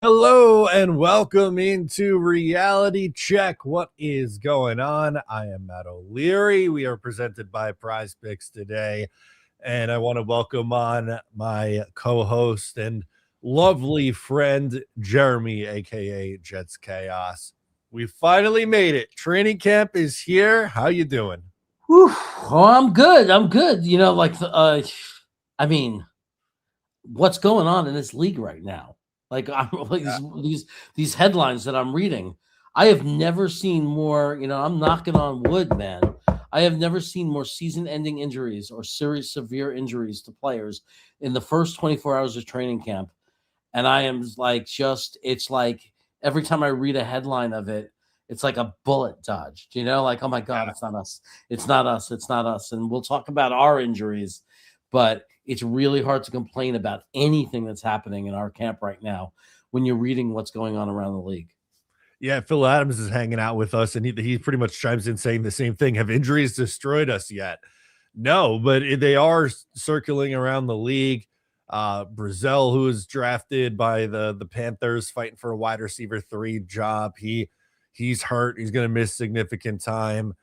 Hello and welcome into Reality Check. What is going on? I am Matt O'Leary. We are presented by Prize Picks today, and I want to welcome on my co-host and lovely friend Jeremy, aka Jets Chaos. We finally made it. Training camp is here. How you doing? Whew. Oh, I'm good. I'm good. I mean, what's going on in this league right now? Like, I'm like Yeah. these headlines that I'm reading. I have never seen more. I'm knocking on wood, man. I have never seen more season-ending injuries or serious, severe injuries to players in the first 24 hours of training camp. And I am like, it's like every time I read a headline of it, it's like a bullet dodged, like, oh my God, it's not us. It's not us. It's not us. And we'll talk about our injuries, but it's really hard to complain about anything that's happening in our camp right now when you're reading what's going on around the league. Yeah, Phil Adams is hanging out with us, and he pretty much chimes in saying the same thing. Have injuries destroyed us yet? No, but they are circling around the league. Brazil, who was drafted by the Panthers, fighting for a wide receiver 3 job. He's hurt. He's going to miss significant time.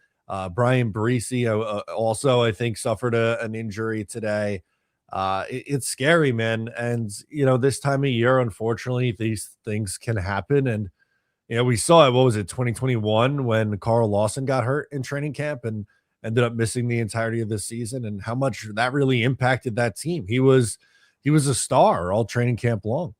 Brian Breesy also, I think, suffered an injury today. It's scary, man. And this time of year, unfortunately, these things can happen. And we saw it. What was it, 2021, when Carl Lawson got hurt in training camp and ended up missing the entirety of the season, and how much that really impacted that team. He was a star all training camp long.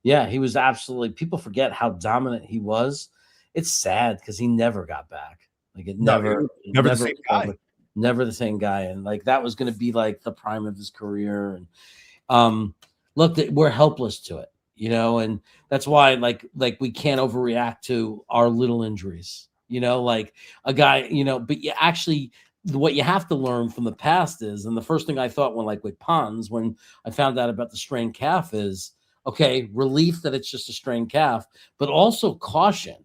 Yeah, he was absolutely. People forget how dominant he was. It's sad because he never got back. Like it No, never, it never the never same guy. recovered. Never the same guy, and like that was going to be like the prime of his career. And look, we're helpless to it, and that's why like we can't overreact to our little injuries. Like a guy, but you actually. What you have to learn from the past is, and the first thing I thought when, like with Pons, when I found out about the strained calf, is okay, relief that it's just a strained calf, but also caution.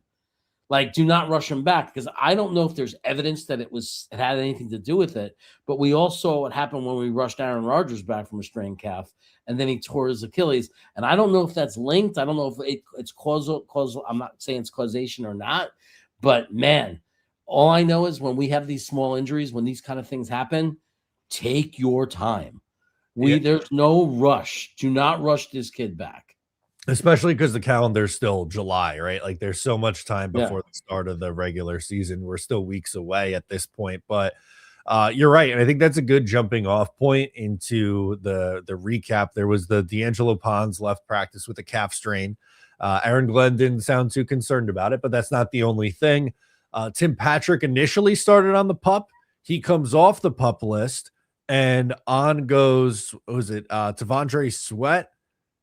Like, do not rush him back because I don't know if there's evidence that it had anything to do with it. But we all saw what happened when we rushed Aaron Rodgers back from a strained calf, and then he tore his Achilles. And I don't know if that's linked. I don't know if it's causal. Causal. I'm not saying it's causation or not, but man, all I know is when we have these small injuries, when these kind of things happen, take your time. Yeah, There's no rush. Do not rush this kid back. especially because the calendar's still July, right? Like there's so much time Yeah. before the start of the regular season. We're still weeks away at this point, but you're right, and I think that's a good jumping off point into the recap. There was the D'Angelo Pons left practice with a calf strain. Aaron Glenn didn't sound too concerned about it, but that's not the only thing. Tim Patrick initially started on the pup. He comes off the pup list, and on goes, what was it? Tavondre Sweat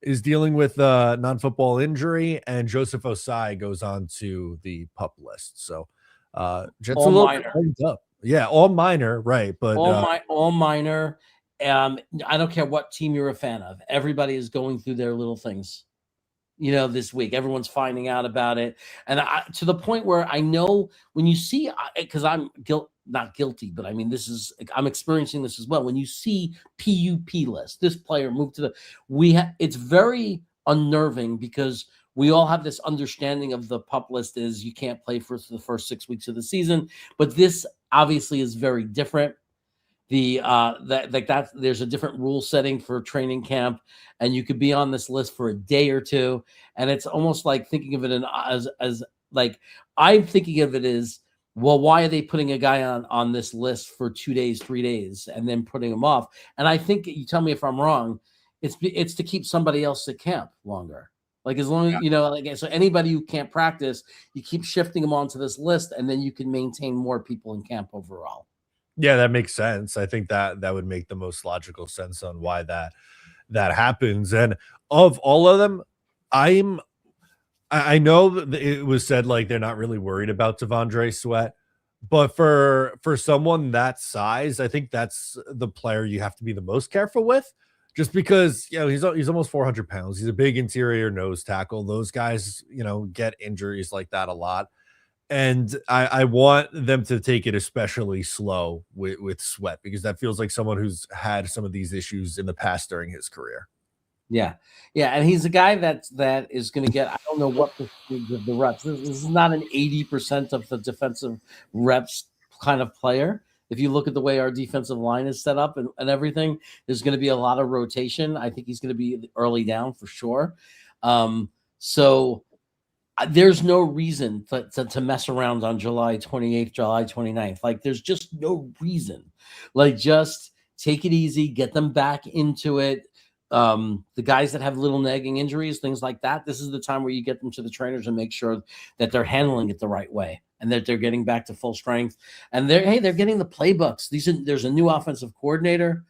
is dealing with a non-football injury, and Joseph Osai goes on to the pup list. So Jets a All little bit minor. banged up. Yeah, all minor, right? But All minor. I don't care what team you're a fan of. Everybody is going through their little things. This week everyone's finding out about it, and to the point where I know when you see, because I'm not guilty, but I mean I'm experiencing this as well. When you see PUP list, this player moved to it's very unnerving because we all have this understanding of the pup list is you can't play for the first 6 weeks of the season, but this obviously is very different. That there's a different rule setting for training camp, and you could be on this list for a day or two, and it's almost like thinking of it as like I'm thinking of it as, well, why are they putting a guy on this list for 2 days, 3 days, and then putting him off? And I think, you tell me if I'm wrong, it's to keep somebody else at camp longer. Like, as long as so anybody who can't practice, you keep shifting them onto this list, and then you can maintain more people in camp overall. yeah, that makes sense. I think that would make the most logical sense on why that happens. And of all of them, I'm I know that it was said like they're not really worried about Tavondre Sweat, but for someone that size, I think that's the player you have to be the most careful with, just because he's almost 400 pounds. He's a big interior nose tackle. Those guys get injuries like that a lot, and I want them to take it especially slow with Sweat, because that feels like someone who's had some of these issues in the past during his career. Yeah, yeah, and he's a guy that is going to get. I don't know what percentage of the reps. This is not an 80% of the defensive reps kind of player. If you look at the way our defensive line is set up and everything, there's going to be a lot of rotation. I think he's going to be early down for sure. So there's no reason to mess around on July 28th, July 29th. Like, there's just no reason. Like, just take it easy, get them back into it. The guys that have little nagging injuries, things like that, this is the time where you get them to the trainers and make sure that they're handling it the right way and that they're getting back to full strength. And they're getting the playbooks. There's a new offensive coordinator.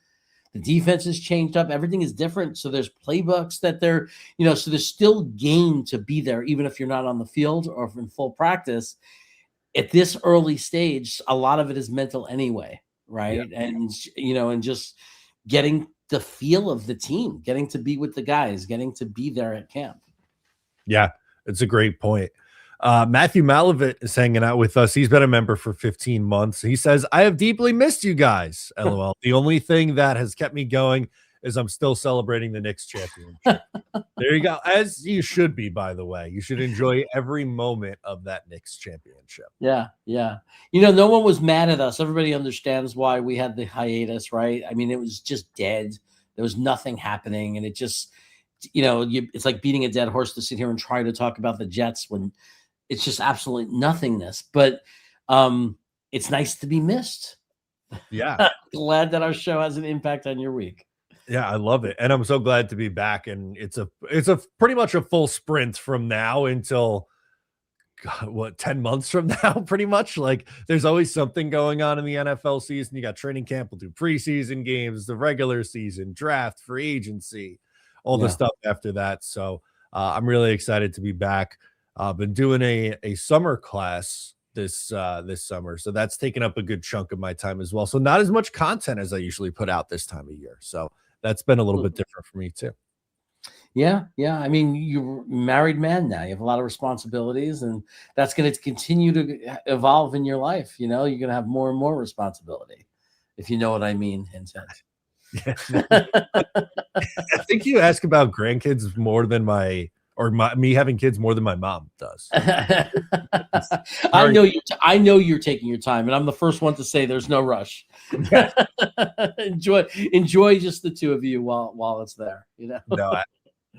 The defense has changed up. Everything is different. So there's playbooks that they're, so there's still game to be there, even if you're not on the field or in full practice. At this early stage, a lot of it is mental anyway, right? Yeah. And just getting the feel of the team, getting to be with the guys, getting to be there at camp. Yeah, it's a great point. Matthew Malavit is hanging out with us. He's been a member for 15 months. He says, I have deeply missed you guys. LOL. The only thing that has kept me going is I'm still celebrating the Knicks championship. There you go. As you should be, by the way. You should enjoy every moment of that Knicks championship. Yeah, yeah. No one was mad at us. Everybody understands why we had the hiatus, right? I mean, it was just dead. There was nothing happening. And it just, it's like beating a dead horse to sit here and try to talk about the Jets when it's just absolute nothingness. But it's nice to be missed. Yeah. Glad that our show has an impact on your week. Yeah, I love it. And I'm so glad to be back. And it's a pretty much a full sprint from now until 10 months from now, pretty much. Like, there's always something going on in the NFL season. You got training camp, we'll do preseason games, the regular season, draft, free agency, all the stuff after that. So I'm really excited to be back. Been doing a summer class this summer, so that's taken up a good chunk of my time as well. So not as much content as I usually put out this time of year. So that's been a little bit different for me too. Yeah. I mean, you're a married man now. You have a lot of responsibilities, and that's going to continue to evolve in your life. You're going to have more and more responsibility, if you know what I mean. Yeah. I think you ask about grandkids more than me having kids more than my mom does. I know you're taking your time, and I'm the first one to say there's no rush. Yeah. enjoy just the two of you while it's there. No,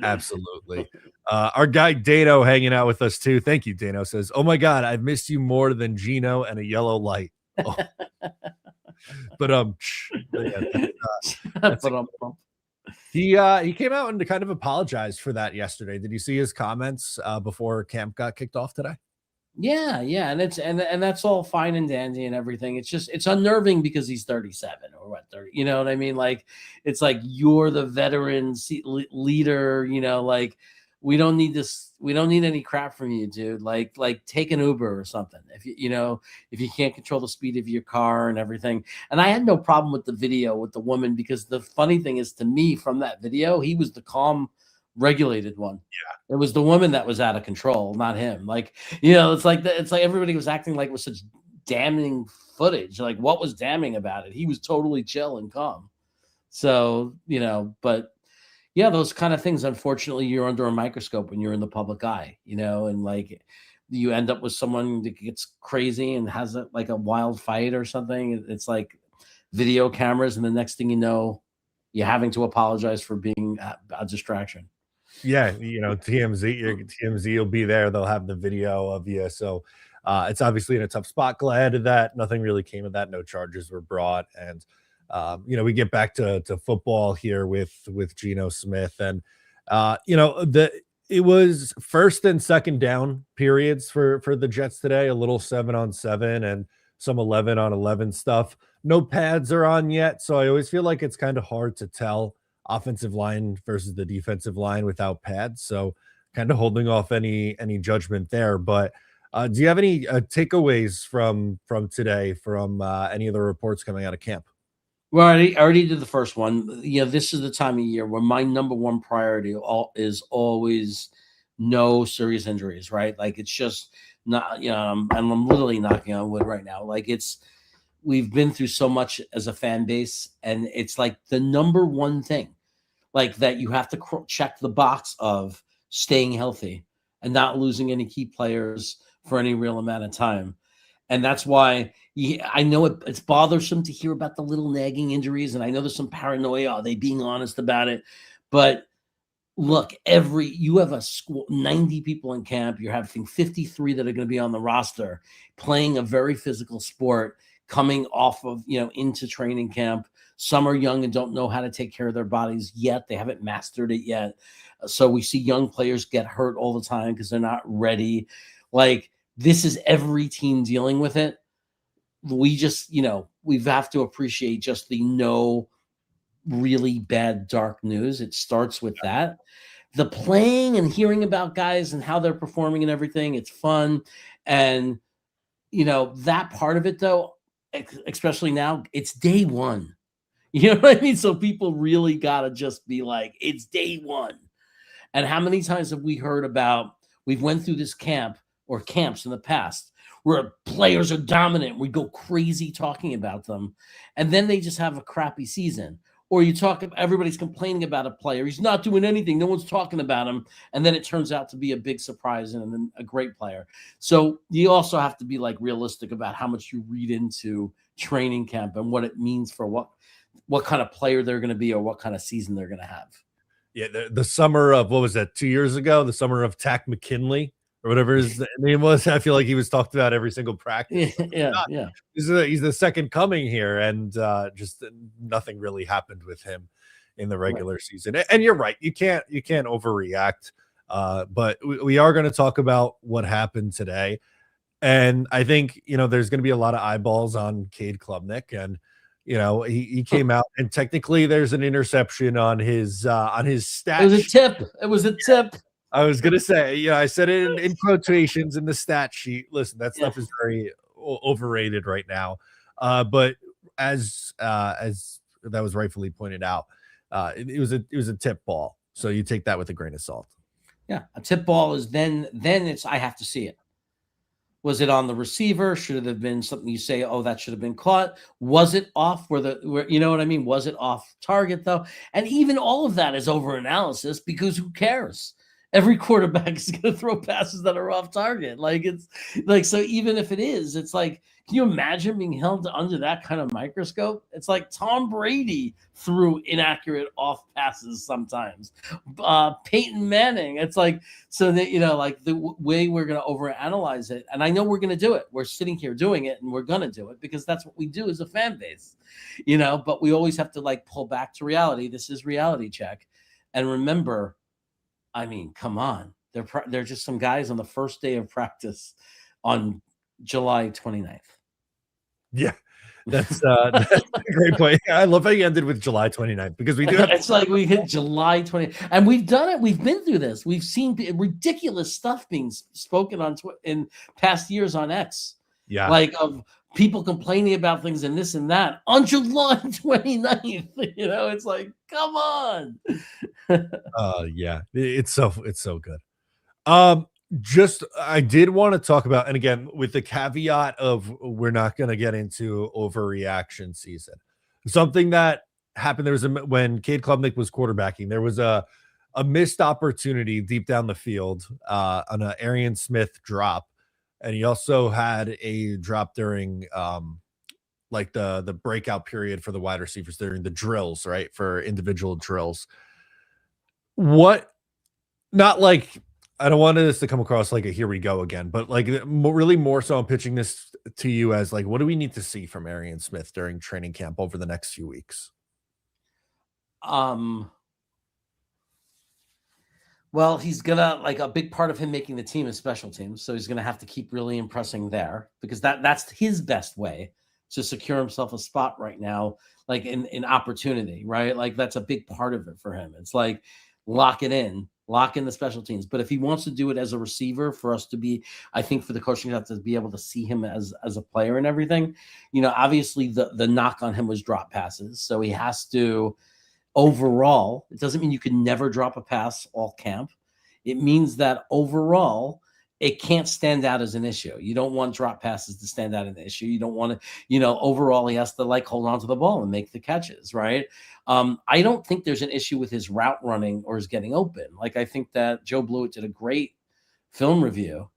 absolutely. Our guy Dano hanging out with us too. Thank you, Dano. Says, "Oh my God, I've missed you more than Gino and a yellow light." Oh. But he came out and kind of apologized for that yesterday. Did you see his comments before camp got kicked off today? Yeah, and that's all fine and dandy and everything. It's unnerving because he's 37 or what 30. You know what I mean? Like, it's like, you're the veteran leader. Like, we don't need this. We don't need any crap from you, dude. Like take an Uber or something. If if you can't control the speed of your car and everything. And I had no problem with the video with the woman, because the funny thing is, to me, from that video, he was the calm, regulated one. Yeah, it was the woman that was out of control, not him. Like, it's like everybody was acting like it was such damning footage. Like, what was damning about it? He was totally chill and calm. So, but yeah, those kind of things, unfortunately, you're under a microscope when you're in the public eye, and like, you end up with someone that gets crazy and has a wild fight or something. It's like video cameras, and the next thing you know, you're having to apologize for being a distraction. Yeah, TMZ will be there. They'll have the video of you. So it's obviously in a tough spot. Glad that nothing really came of that. No charges were brought. And we get back to football here with Geno Smith. And it was first and second down periods for the Jets today, a little 7-on-7 and some 11-on-11 stuff. No pads are on yet, so I always feel like it's kind of hard to tell offensive line versus the defensive line without pads. So kind of holding off any judgment there. But do you have any takeaways from today, from any of the reports coming out of camp? Well, I already did the first one. This is the time of year where my number one priority is always no serious injuries, right? Like, it's just not, I'm literally knocking on wood right now. Like, we've been through so much as a fan base, and it's like the number one thing. like that you have to check the box of staying healthy and not losing any key players for any real amount of time. And that's why I know it's bothersome to hear about the little nagging injuries. And I know there's some paranoia. Are they being honest about it? But look, you have a school, 90 people in camp. You're having 53 that are going to be on the roster playing a very physical sport, coming off of, into training camp. Some are young and don't know how to take care of their bodies yet. They haven't mastered it yet. So we see young players get hurt all the time because they're not ready. Like, this is every team dealing with it. We just, we have to appreciate just the no really bad dark news. It starts with that. The playing and hearing about guys and how they're performing and everything, it's fun. And, that part of it, though, especially now, it's day one. You know what I mean? So people really got to just be like, it's day one. And how many times have we heard about, we've went through this camp or camps in the past where players are dominant. We go crazy talking about them. And then they just have a crappy season. Or you talk, everybody's complaining about a player. He's not doing anything. No one's talking about him. And then it turns out to be a big surprise and a great player. So you also have to be like realistic about how much you read into training camp and what it means for what kind of player they're going to be or what kind of season they're going to have. Yeah, the summer of, what was that, 2 years ago? The summer of Tack McKinley or whatever his name was. I feel like he was talked about every single practice. Yeah. He's the second coming here, and just nothing really happened with him in the regular season. And you're right, you can't overreact. But we are going to talk about what happened today, and I think there's going to be a lot of eyeballs on Cade Klubnik, and he came out, and technically there's an interception on his stat. It was a tip. It was a tip. I was gonna say, I said it in quotations in the stat sheet. Listen, that stuff is very overrated right now. But as that was rightfully pointed out, it was a tip ball. So you take that with a grain of salt. Yeah, a tip ball is then it's I have to see it. Was it on the receiver? Should it have been something you say, oh, that should have been caught? Was it off where you know what I mean? Was it off target though? And even all of that is over analysis because who cares? Every quarterback is going to throw passes that are off target. Like, it's like, so even if it is, it's like, can you imagine being held under that kind of microscope? It's like Tom Brady threw inaccurate off passes sometimes. Peyton Manning. It's like, so that, like the way we're going to overanalyze it. And I know we're going to do it. We're sitting here doing it and we're going to do it because that's what we do as a fan base, but we always have to like pull back to reality. This is reality check. And remember, I mean, come on. They're just some guys on the first day of practice on July 29th. Yeah, that's a great point. I love how you ended with July 29th because we do. It's like we hit July 20th, and we've done it. We've been through this. We've seen ridiculous stuff being spoken on in past years on X. Yeah, like of people complaining about things and this and that on July 29th. It's like, come on. Yeah, it's so good. I did want to talk about, and again, with the caveat of we're not going to get into overreaction season. Something that happened, when Cade Klubnik was quarterbacking, there was a missed opportunity deep down the field on an Arian Smith drop. And he also had a drop during like the breakout period for the wide receivers during the drills, right? For individual drills. Not like, I don't want this to come across like a here we go again, but like really more so I'm pitching this to you as like, what do we need to see from Arian Smith during training camp over the next few weeks? Well, he's gonna, like, a big part of him making the team is special teams, so he's gonna have to keep really impressing there because that's his best way to secure himself a spot right now, like in opportunity, right? Like that's a big part of it for him. It's like lock in the special teams. But if he wants to do it as a receiver, for us to be, I think for the coaching staff to be able to see him as a player and everything, obviously the knock on him was drop passes, so he has to. Overall, it doesn't mean you can never drop a pass all camp. It means that overall, it can't stand out as an issue. You don't want drop passes to stand out as an issue. You don't want to, overall he has to like hold on to the ball and make the catches, right? I don't think there's an issue with his route running or his getting open. Like, I think that Joe Blewett did a great film review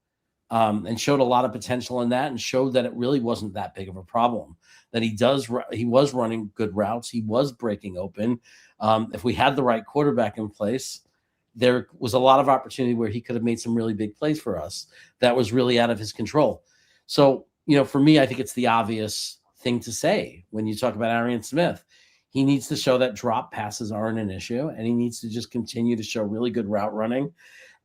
and showed a lot of potential in that, and showed that it really wasn't that big of a problem, that he was running good routes. He was breaking open. If we had the right quarterback in place, there was a lot of opportunity where he could have made some really big plays for us that was really out of his control. So, for me, I think it's the obvious thing to say when you talk about Arian Smith. He needs to show that drop passes aren't an issue, and he needs to just continue to show really good route running.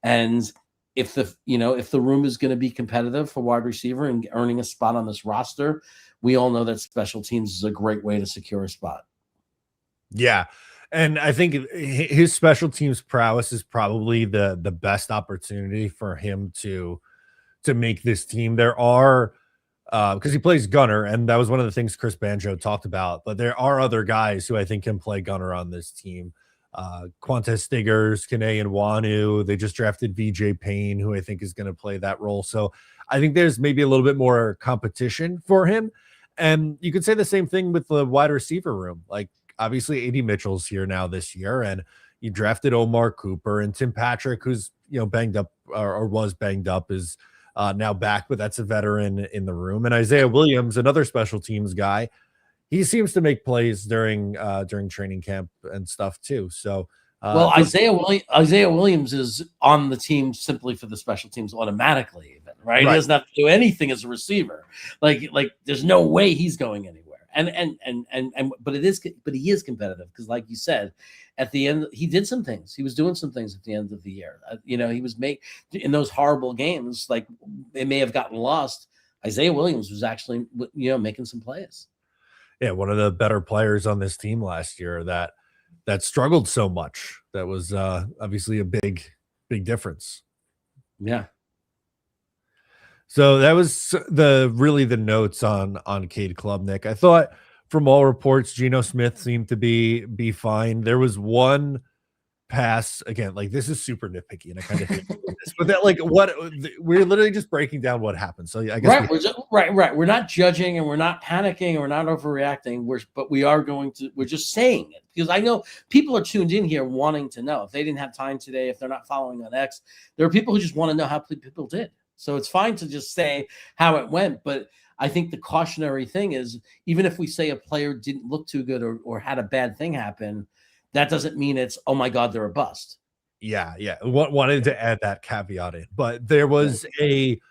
And if the room is going to be competitive for wide receiver and earning a spot on this roster, we all know that special teams is a great way to secure a spot. Yeah. And I think his special teams prowess is probably the best opportunity for him to make this team. There are because he plays gunner, and that was one of the things Chris Banjo talked about. But there are other guys who I think can play gunner on this team. Quantez Stiggers, Kene and Wanu. They just drafted VJ Payne, who I think is going to play that role. So I think there's maybe a little bit more competition for him. And you could say the same thing with the wide receiver room. Like, obviously, A.D. Mitchell's here now this year, and you drafted Omar Cooper, and Tim Patrick, who's banged up or was banged up, is now back, but that's a veteran in the room. And Isaiah Williams, another special teams guy, he seems to make plays during training camp and stuff too. So, Isaiah Williams is on the team simply for the special teams automatically, even, right? He doesn't have to do anything as a receiver. Like there's no way he's going anywhere. But he is competitive because, like you said, at the end he did some things. He was doing some things at the end of the year. He was in those horrible games, like they may have gotten lost. Isaiah Williams was actually making some plays. Yeah, one of the better players on this team last year that struggled so much. That was obviously a big difference. Yeah. So that was the notes on Cade Klubnik. I thought from all reports, Geno Smith seemed to be fine. There was one pass, again, like this is super nitpicky, and I kind of hate this, but that, like, what we're literally just breaking down what happened. So I guess right. We're not judging, and we're not panicking, and we're not overreacting. We're just saying it because I know people are tuned in here wanting to know. If they didn't have time today, if they're not following on X, there are people who just want to know how people did. So it's fine to just say how it went, but I think the cautionary thing is, even if we say a player didn't look too good or had a bad thing happen, that doesn't mean it's, oh my God, they're a bust. Yeah. Wanted to add that caveat in, but there was A.D.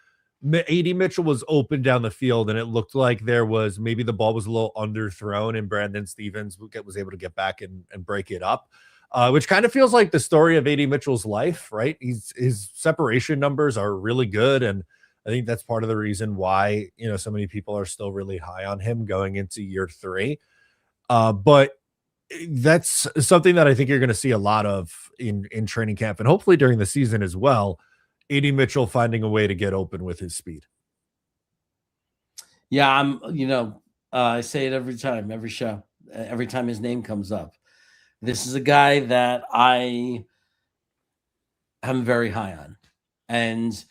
Mitchell was open down the field, and it looked like there was maybe the ball was a little underthrown, and Brandon Stevens was able to get back and break it up. Which kind of feels like the story of A.D. Mitchell's life, right? His separation numbers are really good, and I think that's part of the reason why so many people are still really high on him going into year 3. But that's something that I think you're going to see a lot of in training camp, and hopefully during the season as well. A.D. Mitchell finding a way to get open with his speed. Yeah, I say it every time, every show, every time his name comes up. This is a guy that I am very high on. And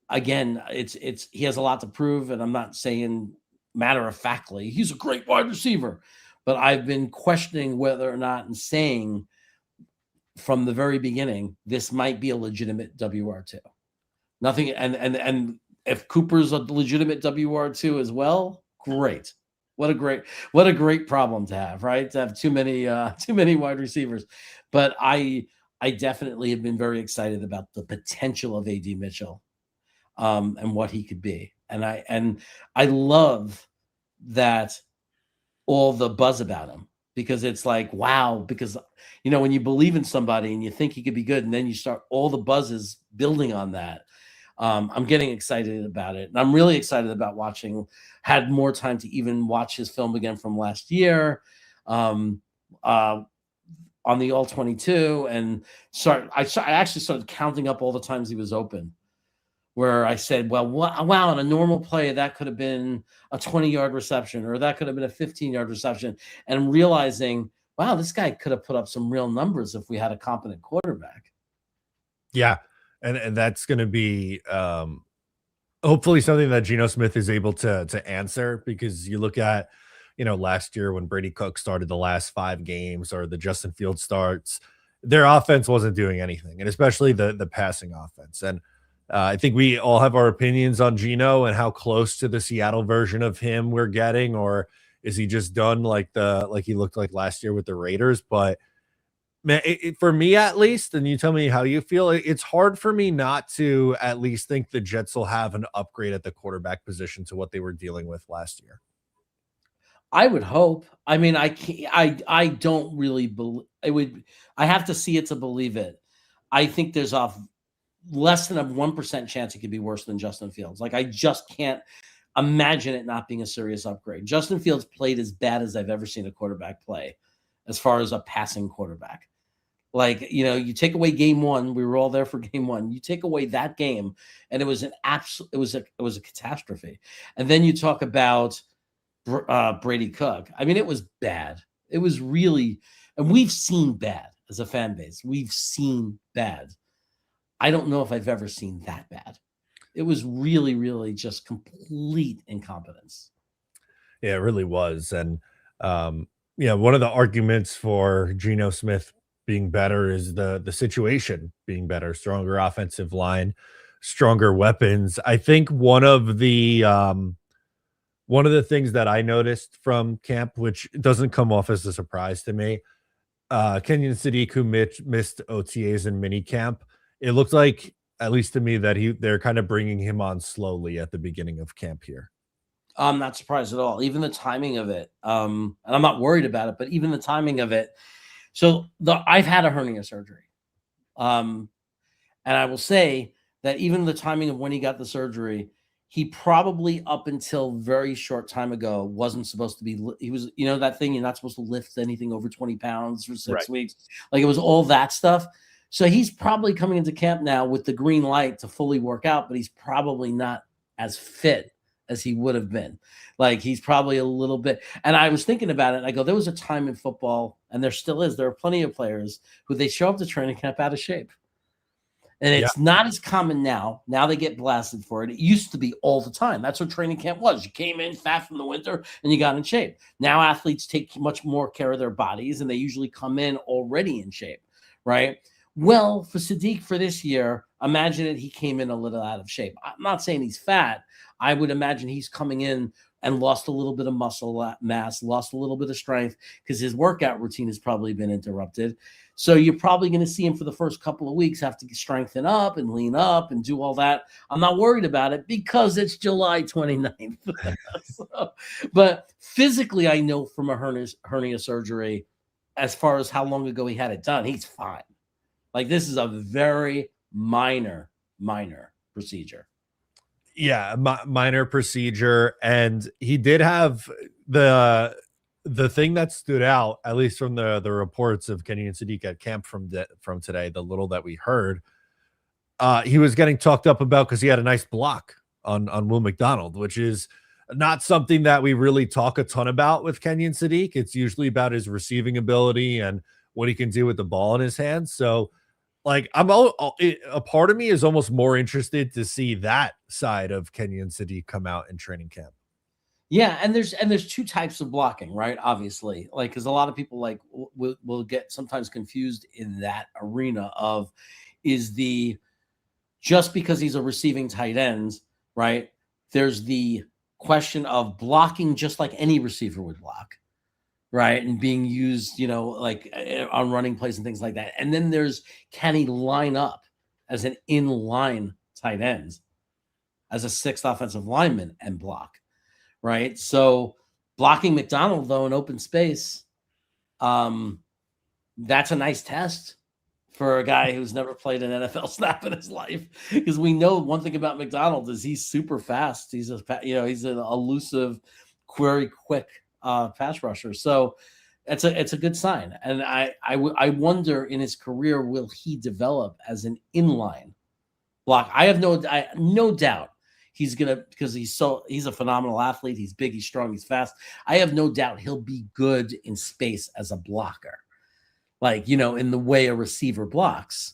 again, he has a lot to prove, and I'm not saying matter of factly he's a great wide receiver, but I've been questioning whether or not, and saying from the very beginning, this might be a legitimate WR2. Nothing, and if Cooper's a legitimate WR2 as well, great. What a great problem to have, right? To have too many wide receivers. But I definitely have been very excited about the potential of A.D. Mitchell and what he could be. And I love that all the buzz about him, because it's like, wow, because when you believe in somebody and you think he could be good, and then you start all the buzzes building on that. I'm getting excited about it, and I'm really excited about had more time to even watch his film again from last year on the All-22, and I actually started counting up all the times he was open, where I said, well, wow, in a normal play, that could have been a 20-yard reception, or that could have been a 15-yard reception, and realizing, wow, this guy could have put up some real numbers if we had a competent quarterback. Yeah. and that's going to be hopefully something that Geno Smith is able to answer, because you look at, last year when Brady Cook started the last 5 games, or the Justin Fields starts, their offense wasn't doing anything, and especially the passing offense. And I think we all have our opinions on Geno and how close to the Seattle version of him we're getting, or is he just done like he looked like last year with the Raiders? But man, for me at least, and you tell me how you feel, it's hard for me not to at least think the Jets will have an upgrade at the quarterback position to what they were dealing with last year. I would hope. I mean, I can't, I don't really believe it would. I have to see it to believe it. I think there's a less than a 1% chance it could be worse than Justin Fields. Like, I just can't imagine it not being a serious upgrade. Justin Fields played as bad as I've ever seen a quarterback play, as far as a passing quarterback. Like, you take away game one, we were all there for game one. You take away that game, and it was an absolute, it was a catastrophe. And then you talk about Brady Cook. I mean, it was bad. It was really, and we've seen bad as a fan base. We've seen bad. I don't know if I've ever seen that bad. It was really, really just complete incompetence. Yeah, it really was. And one of the arguments for Geno Smith being better is the situation being better, stronger offensive line, stronger weapons. I think one of the things that I noticed from camp, which doesn't come off as a surprise to me, Kenyon Sadiq, who missed OTAs and mini camp, it looked like, at least to me, that they're kind of bringing him on slowly at the beginning of camp here. I'm not surprised at all. Even the timing of it, and I'm not worried about it, but even the timing of it. So I've had a hernia surgery, and I will say that even the timing of when he got the surgery, he probably, up until very short time ago, wasn't supposed to be. He was, that thing, you're not supposed to lift anything over 20 pounds for 6 weeks. Like, it was all that stuff. So he's probably coming into camp now with the green light to fully work out, but he's probably not as fit as he would have been. Like, he's probably a little bit. And I was thinking about it. I go, there was a time in football, and there still is. There are plenty of players who they show up to training camp out of shape. And it's not as common now. Now they get blasted for it. It used to be all the time. That's what training camp was. You came in fat from the winter and you got in shape. Now athletes take much more care of their bodies, and they usually come in already in shape, right? Well, for Sadiq for this year, imagine that he came in a little out of shape. I'm not saying he's fat. I would imagine he's coming in and lost a little bit of muscle mass, lost a little bit of strength, because his workout routine has probably been interrupted. So you're probably going to see him for the first couple of weeks have to strengthen up and lean up and do all that. I'm not worried about it because it's July 29th. But physically, I know from a hernia surgery, as far as how long ago he had it done, he's fine. Like, this is a very minor procedure. Yeah, minor procedure. And he did have the thing that stood out, at least from the reports of Kenyon Sadiq at camp from today, the little that we heard, he was getting talked up about because he had a nice block on Will McDonald, which is not something that we really talk a ton about with Kenyon Sadiq. It's usually about his receiving ability and what he can do with the ball in his hands. So, like, a part of me is almost more interested to see that side of Kenyon Sadiq come out in training camp. Yeah, and there's two types of blocking, right? Obviously, like, because a lot of people will get sometimes confused in that arena of, is the, just because he's a receiving tight end, right? There's the question of blocking just like any receiver would block, right? And being used, like on running plays and things like that. And then there's, can he line up as an inline tight end, as a sixth offensive lineman and block, right? So blocking McDonald, though, in open space, that's a nice test for a guy who's never played an NFL snap in his life. Because we know one thing about McDonald is he's super fast. He's he's an elusive, very quick pass rusher. So it's a good sign. And I wonder, in his career, will he develop as an inline block? I have no doubt he's gonna, because he's a phenomenal athlete. He's big, he's strong, he's fast. I have no doubt he'll be good in space as a blocker, like, in the way a receiver blocks.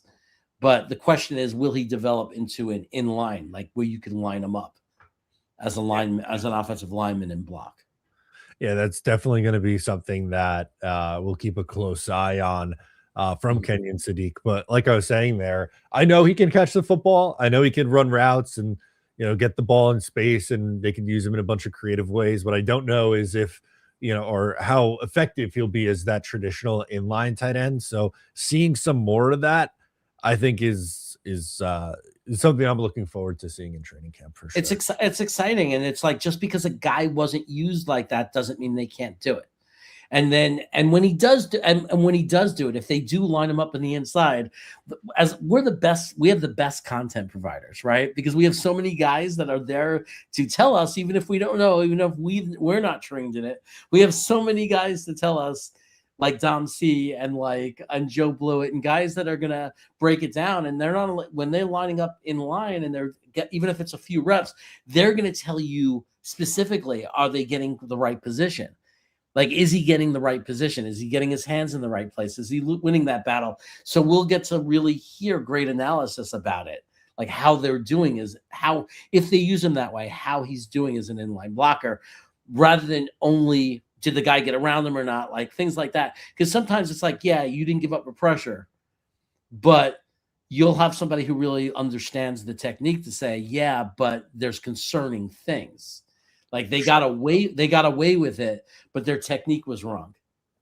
But the question is, will he develop into an inline, like where you can line him up as a lineman, as an offensive lineman and block? Yeah, that's definitely going to be something that we'll keep a close eye on from Mhm. Kenyon Sadiq. But like I was saying there, I know he can catch the football. I know he can run routes and get the ball in space, and they can use him in a bunch of creative ways. What I don't know is if or how effective he'll be as that traditional inline tight end. So seeing some more of that, I think is something I'm looking forward to seeing in training camp for It's sure. it's exciting, and it's like just because a guy wasn't used like that doesn't mean they can't do it. And when he does do, and when he does do it, if they do line him up in the inside, as we're the best, we have the best content providers, right? Because we have so many guys that are there to tell us, even if we don't know, even if we're not trained in it, we have so many guys to tell us, like Dom C and Joe Blewett, and guys that are gonna break it down. And they're not, when they're lining up in line and even if it's a few reps, they're gonna tell you specifically, are they getting the right position? Like, is he getting the right position? Is he getting his hands in the right place? Is he winning that battle? So we'll get to really hear great analysis about it, like how they're doing is how, if they use him that way, how he's doing as an inline blocker, rather than only did the guy get around him or not, like things like that. Because sometimes it's like, yeah, you didn't give up the pressure, but you'll have somebody who really understands the technique to say, yeah, but there's concerning things. Like they got away with it, but their technique was wrong.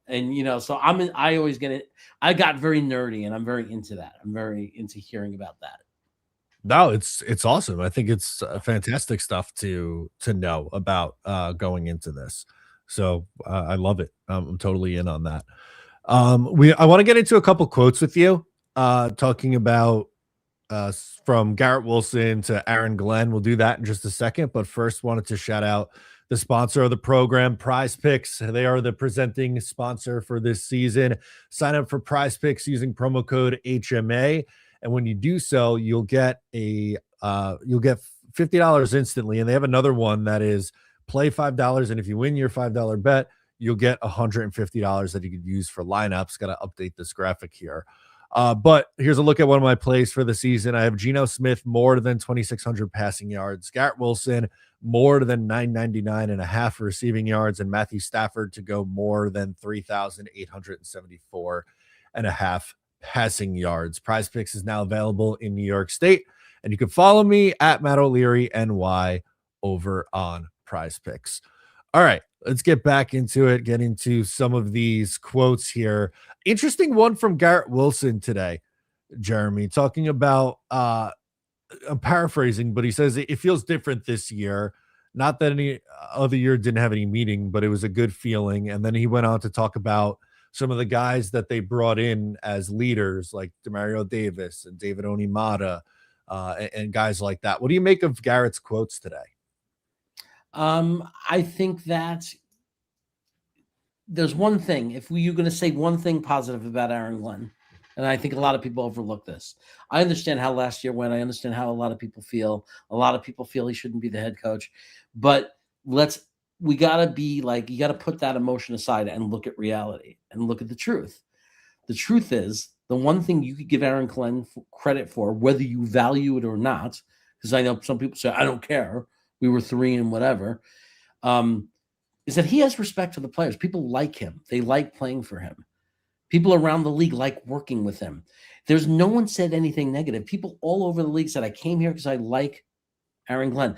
And so I always get it. I got very nerdy and I'm very into that. I'm very into hearing about that. No, it's awesome. I think it's fantastic stuff to know about going into this. So I love it. I'm totally in on that. I want to get into a couple quotes with you, talking about from Garrett Wilson to Aaron Glenn. We'll do that in just a second, but first wanted to shout out the sponsor of the program, Prize Picks. They are the presenting sponsor for this season. Sign up for Prize Picks using promo code HMA, and when you do so, you'll get $50 instantly. And they have another one that is play $5, and if you win your $5 bet, you'll get $150 that you could use for lineups. Got to update this graphic here. But here's a look at one of my plays for the season. I have Geno Smith more than 2,600 passing yards, Garrett Wilson more than 999 and a half receiving yards, and Matthew Stafford to go more than 3,874 and a half passing yards. Prize Picks is now available in New York State, and you can follow me at Matt O'Leary NY over on Prize Picks. All right, let's get back into it, get into some of these quotes here. Interesting one from Garrett Wilson today, Jeremy, talking about I'm paraphrasing, but he says it feels different this year. Not that any other year didn't have any meaning, but it was a good feeling. And then he went on to talk about some of the guys that they brought in as leaders, like Demario Davis and David Onimata, and guys like that. What do you make of Garrett's quotes today? I think that there's one thing, if you're going to say one thing positive about Aaron Glenn, and I think a lot of people overlook this. I understand how last year went. I understand how a lot of people feel. A lot of people feel he shouldn't be the head coach, but we got to be like, you got to put that emotion aside and look at reality and look at the truth. The truth is, the one thing you could give Aaron Glenn credit for, whether you value it or not, because I know some people say, I don't care, we were 3 and whatever, is that he has respect for the players. People like him. They like playing for him. People around the league like working with him. There's no one said anything negative. People all over the league said, I came here because I like Aaron Glenn.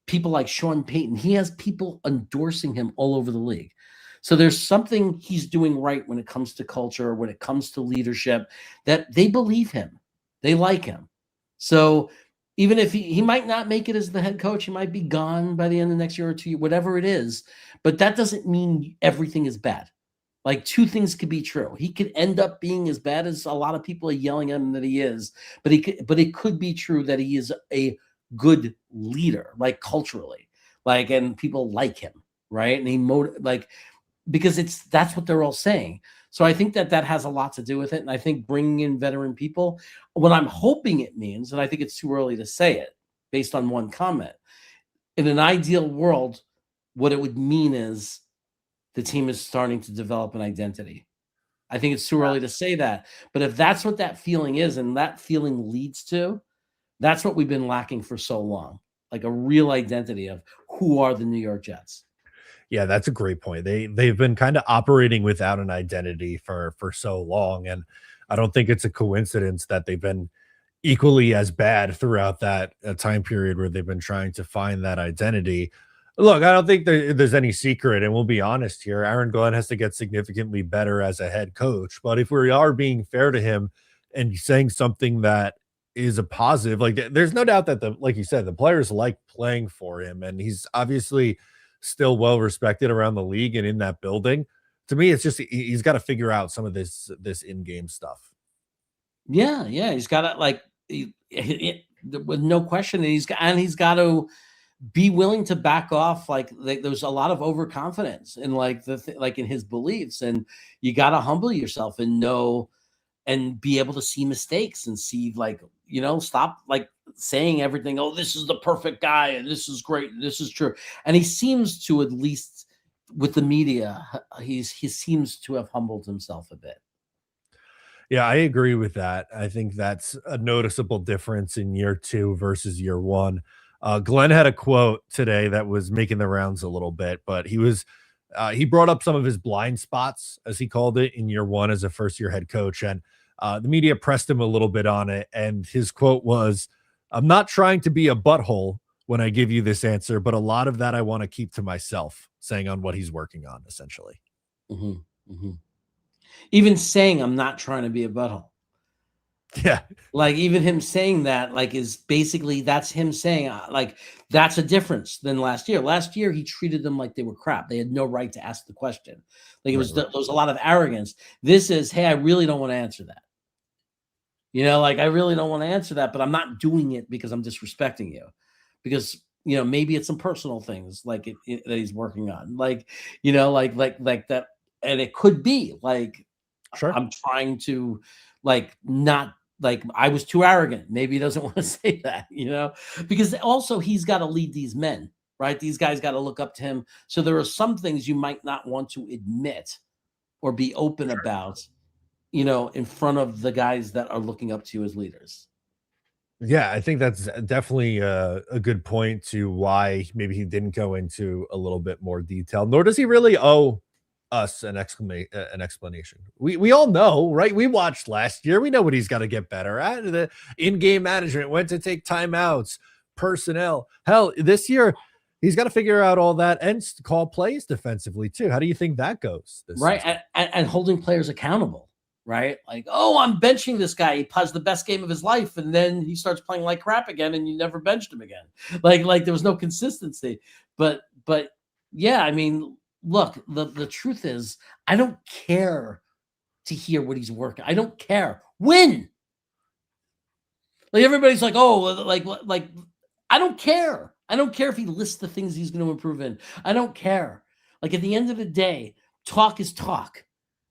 People like Sean Payton. He has people endorsing him all over the league. So there's something he's doing right when it comes to culture, when it comes to leadership, that they believe him. They like him. So even if he might not make it as the head coach, he might be gone by the end of the next year or 2 years, whatever it is. But that doesn't mean everything is bad. Like, two things could be true. He could end up being as bad as a lot of people are yelling at him that he is, but it could be true that he is a good leader, like culturally, like, and people like him, right? And because that's what they're all saying. So I think that has a lot to do with it. And I think bringing in veteran people, what I'm hoping it means, and I think it's too early to say it based on one comment, in an ideal world, what it would mean is the team is starting to develop an identity I think it's too early to say that. But if that's what that feeling is, and that feeling leads to, that's what we've been lacking for so long, like a real identity of who are the New York Jets. Yeah, that's a great point. They've been kind of operating without an identity for so long, and I don't think it's a coincidence that they've been equally as bad throughout that time period where they've been trying to find that identity. Look, I don't think there's any secret, and we'll be honest here. Aaron Glenn has to get significantly better as a head coach. But if we are being fair to him and saying something that is a positive, like there's no doubt that like you said, the players like playing for him, and he's obviously still well respected around the league and in that building. To me, it's just he's got to figure out some of this in-game stuff. Yeah, yeah, he's got to like with no question, and he's got to be willing to back off. Like there's a lot of overconfidence in like like in his beliefs, and you got to humble yourself and know and be able to see mistakes and see like stop like saying everything. Oh, this is the perfect guy, and this is great, and this is true. And he seems to, at least with the media, he seems to have humbled himself a bit. Yeah, I agree with that. I think that's a noticeable difference in year 2 versus year 1. Glenn had a quote today that was making the rounds a little bit, but he brought up some of his blind spots, as he called it, in year 1 as a first-year head coach, and the media pressed him a little bit on it, and his quote was, "I'm not trying to be a butthole when I give you this answer, but a lot of that I want to keep to myself," saying on what he's working on, essentially. Mhm, mhm. Even saying, "I'm not trying to be a butthole." Yeah. Like, even him saying that, like, is basically that's him saying, like, that's a difference than last year. Last year, he treated them like they were crap. They had no right to ask the question. Like, Right, right. there was a lot of arrogance. This is, "Hey, I really don't want to answer that." Like, I really don't want to answer that, but I'm not doing it because I'm disrespecting you. Because, maybe it's some personal things like that he's working on. Like, like that. And it could be like, Sure. I'm trying to like not like I was too arrogant. Maybe he doesn't want to say that, because also he's got to lead these men, right? These guys got to look up to him. So there are some things you might not want to admit or be open about, in front of the guys that are looking up to you as leaders. Yeah, I think that's definitely a good point to why maybe he didn't go into a little bit more detail, nor does he really owe us an explanation. We all know, right? We watched last year. We know what he's got to get better at. The in-game management, when to take timeouts, personnel. Hell, this year he's got to figure out all that and call plays defensively too. How do you think that goes this Right. season? And holding players accountable, right? Like, oh, I'm benching this guy. He plays the best game of his life. And then he starts playing like crap again, and you never benched him again. Like there was no consistency. But yeah, I mean, look, the truth is, I don't care to hear what he's working. I don't care. Win. Like everybody's like, oh, like I don't care. I don't care if he lists the things he's going to improve in. I don't care. Like at the end of the day, talk is talk,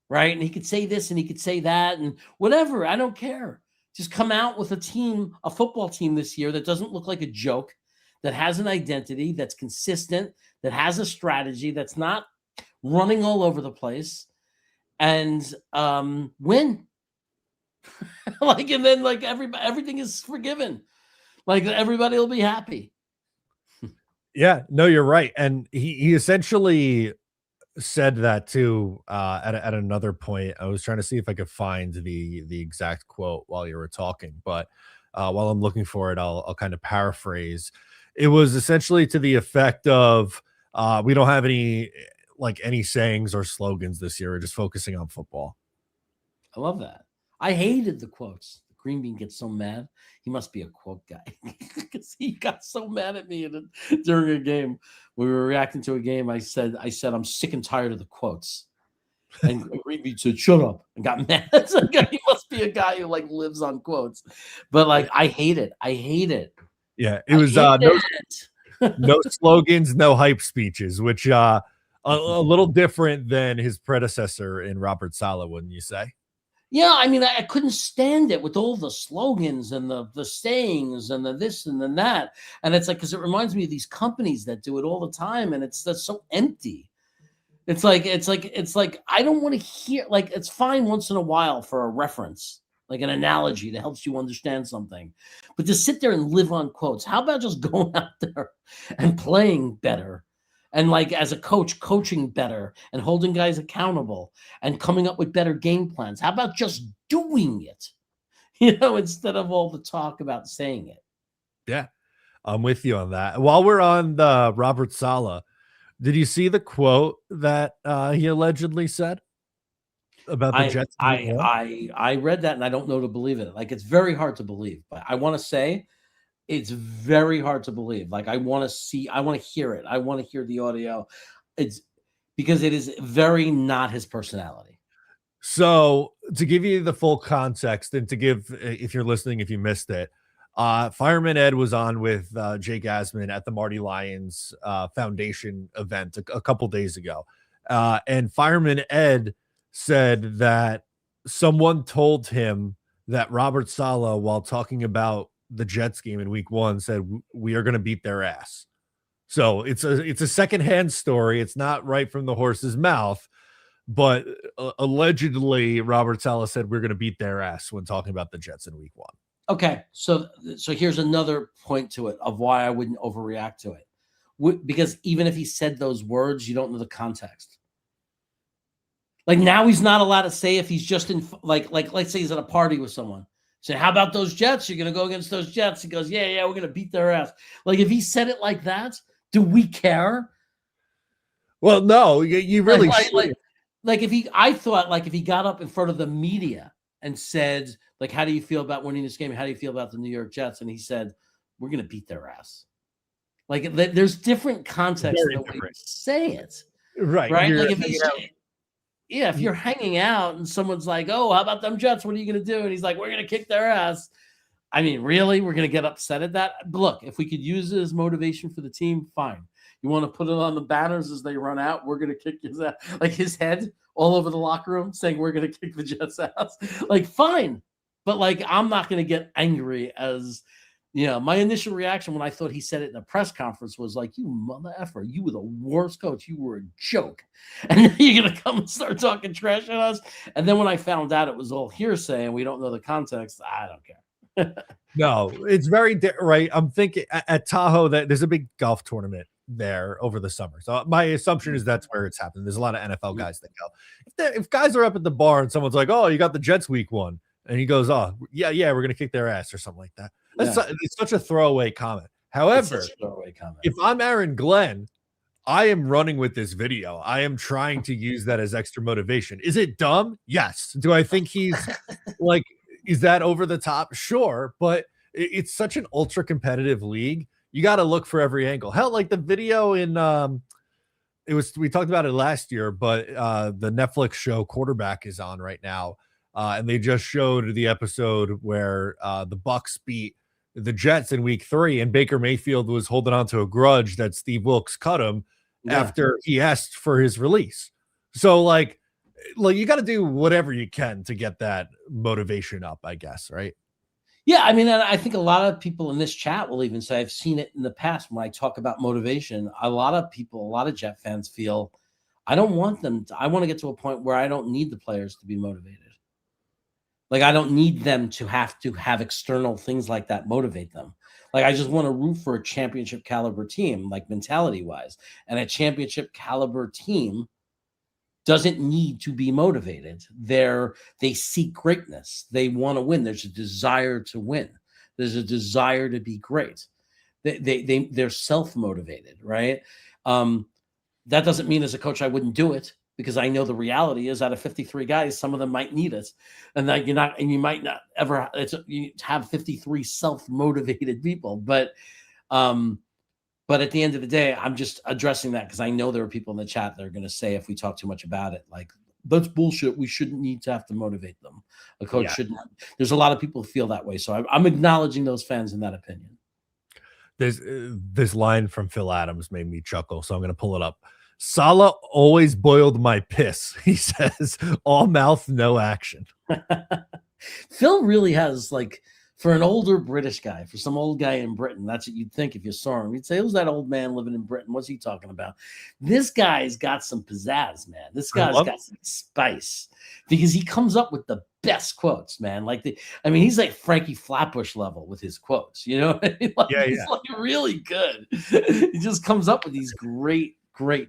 right? And he could say this and he could say that and whatever. I don't care. Just come out with a football team this year that doesn't look like a joke, that has an identity, that's consistent, that has a strategy, that's not running all over the place, and win. And then like everything is forgiven. Like everybody will be happy. Yeah, no, you're right. And he essentially said that too at another point. I was trying to see if I could find the exact quote while you were talking, but while I'm looking for it, I'll kind of paraphrase. It was essentially to the effect of we don't have any sayings or slogans this year. We're just focusing on football. I love that. I hated the quotes. Green Bean gets so mad. He must be a quote guy because he got so mad at me during a game. We were reacting to a game. I said, I'm sick and tired of the quotes. And Green Bean said, "Shut up," and got mad. It's like, he must be a guy who like lives on quotes. But like, I hate it. I hate it. Yeah, it was no slogans, no hype speeches, which a little different than his predecessor in Robert Saleh, wouldn't you say? Yeah, I mean, I couldn't stand it with all the slogans and the sayings and the this and then that. And it's like, because it reminds me of these companies that do it all the time, and that's so empty. It's like I don't want to hear, like, it's fine once in a while for a reference, like an analogy that helps you understand something. But to sit there and live on quotes, how about just going out there and playing better? And like as a coach, coaching better and holding guys accountable and coming up with better game plans. How about just doing it? Instead of all the talk about saying it. Yeah, I'm with you on that. While we're on the Robert Saleh, did you see the quote that he allegedly said about the I Jets in week I one? I read that and I don't know to believe it. Like it's very hard to believe, but I want to say it's very hard to believe. Like I want to hear it. I want to hear the audio. It's because it is very not his personality. So to give you the full context and to give, if you're listening, if you missed it, Fireman Ed was on with Jay Gasman at the Marty Lyons Foundation event a couple days ago. And Fireman Ed said that someone told him that Robert Saleh, while talking about the Jets game in week one, said, "We are going to beat their ass." So it's a secondhand story. It's not right from the horse's mouth, but allegedly Robert Saleh said we're going to beat their ass when talking about the Jets in week one. Okay, so here's another point to it of why I wouldn't overreact to it. Because even if he said those words, you don't know the context. Like now he's not allowed to say if he's just in like let's say he's at a party with someone. Say, how about those Jets? You're gonna go against those Jets. He goes, yeah, we're gonna beat their ass. Like if he said it like that, do we care? Well, no, you really like if I thought like if he got up in front of the media and said, like, how do you feel about winning this game? How do you feel about the New York Jets? And he said, we're gonna beat their ass. Like there's different context in the way you say it. Right. Right. Like if you're hanging out and someone's like, oh, how about them Jets? What are you gonna do? And he's like, we're gonna kick their ass. I mean, really? We're gonna get upset at that? But look, if we could use it as motivation for the team, fine. You want to put it on the banners as they run out? We're gonna kick his ass, like his head all over the locker room saying we're gonna kick the Jets' ass. Like, fine. But like, I'm not gonna get angry as my initial reaction when I thought he said it in a press conference was like, you mother effer, you were the worst coach. You were a joke. And then you're going to come and start talking trash at us. And then when I found out it was all hearsay and we don't know the context, I don't care. No, it's very right. I'm thinking at Tahoe that there's a big golf tournament there over the summer. So my assumption is that's where it's happening. There's a lot of NFL guys that go. If guys are up at the bar and someone's like, oh, you got the Jets week one. And he goes, oh, yeah, we're going to kick their ass or something like that. It's such a throwaway comment. However, if I'm Aaron Glenn, I am running with this video. I am trying to use that as extra motivation. Is it dumb? Yes. Do I think he's like, is that over the top? Sure. But it's such an ultra competitive league. You got to look for every angle. Hell, like the video in, we talked about it last year, but the Netflix show Quarterback is on right now. And they just showed the episode where the Bucs beat the Jets in week 3, and Baker Mayfield was holding on to a grudge that Steve Wilkes cut him after he asked for his release. So like you got to do whatever you can to get that motivation up, I guess, right? Yeah, I mean, I think a lot of people in this chat will even say, I've seen it in the past when I talk about motivation. A lot of Jet fans feel, I don't want them I want to get to a point where I don't need the players to be motivated. Like, I don't need them to have external things like that motivate them. Like, I just want to root for a championship caliber team, like mentality wise. And a championship caliber team doesn't need to be motivated. They seek greatness. They want to win. There's a desire to win. There's a desire to be great. They're self-motivated, right? That doesn't mean as a coach I wouldn't do it, because I know the reality is out of 53 guys, some of them might need it. And that you might not ever have 53 self-motivated people. But at the end of the day, I'm just addressing that because I know there are people in the chat that are going to say, if we talk too much about it, like, that's bullshit. We shouldn't need to have to motivate them. A coach shouldn't. There's a lot of people who feel that way. So I'm acknowledging those fans in that opinion. There's this line from Phil Adams made me chuckle, so I'm going to pull it up. Saleh always boiled my piss. He says, all mouth, no action. Phil really has, like, For an older British guy, for some old guy in Britain, that's what you'd think if you saw him. You'd say, who's that old man living in Britain? What's he talking about? This guy's got some pizzazz, man. This guy's got some spice because he comes up with the best quotes, man. He's like Frankie Flatbush level with his quotes, you know? He's like really good. He just comes up with these great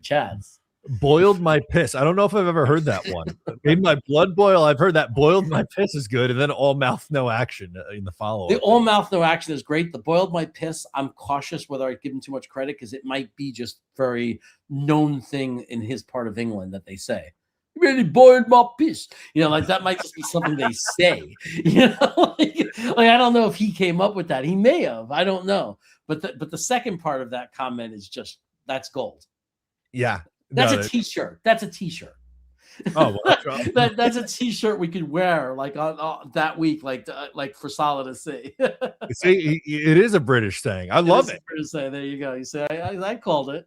chats. Boiled my piss. I don't know if I've ever heard that one. Made my blood boil. I've heard that. Boiled my piss is good. And then all mouth, no action in the follow-up. The all mouth, no action is great. The boiled my piss, I'm cautious whether I give him too much credit because it might be just very known thing in his part of England that they say. Really boiled my piss. You know, like that might just be something they say. You know, like I don't know if he came up with that. He may have. I don't know. But the second part of that comment is just that's gold. Yeah. That's a t-shirt. That's a t-shirt. Oh, well, that's a t-shirt we could wear like on that week, like for Saleh to see. See, it is a British saying. I love it. British saying. There you go. You say I called it.